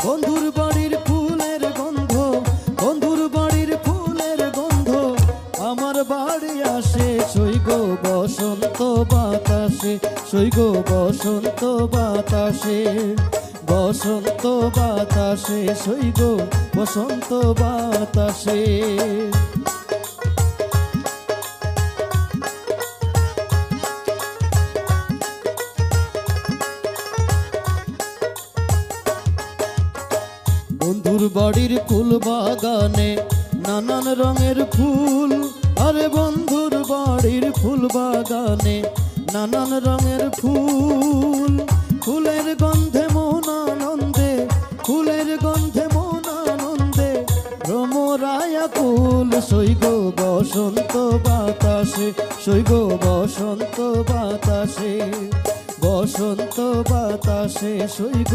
বন্ধুর বাড়ির ফুলের গন্ধ, বন্ধুর বাড়ির ফুলের গন্ধ আমার বাড়ি আসে, সইগ বসন্ত বাতাসে, সইগ বসন্ত বাতাসে, বসন্ত বাতাসে, সইগ বসন্ত বাতাসে। বন্ধুর বাড়ির ফুল বাগানে নানান রঙের ফুল, আরে বন্ধুর বাড়ির ফুল বাগানে নানান রঙের ফুল, ফুলের গন্ধে মন আনন্দে, ফুলের গন্ধে মন আনন্দে ভ্রমরায়া কুল, সইগ বসন্ত বাতাসে, সইগ বসন্ত বাতাসে, বসন্ত বাতাসে, সইগ